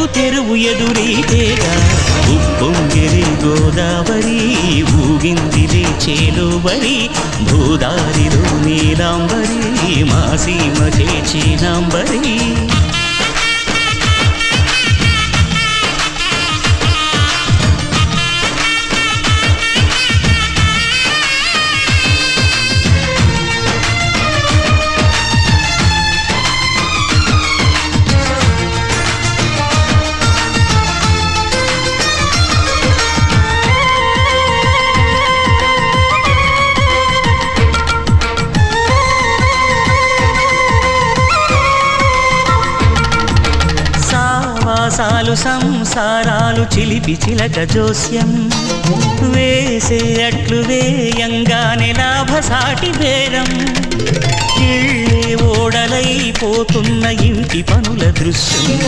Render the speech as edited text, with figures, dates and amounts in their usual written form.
బతుకు తెరువు ఎదురీతేగా ఉప్పొంగిరి గోదావరి ఊగిందిలే చేలోవరి భూదారిలో నీలాంబరి మా సీమకే చీనాంబరి సాలు సంసారాలు చిలిపి చిలక జోస్యం వేసే అట్లు వేయంగానే లాభసాటి బేరం ఇళ్ళే ఓడలైపోతున్న ఇంటి పనుల దృశ్యం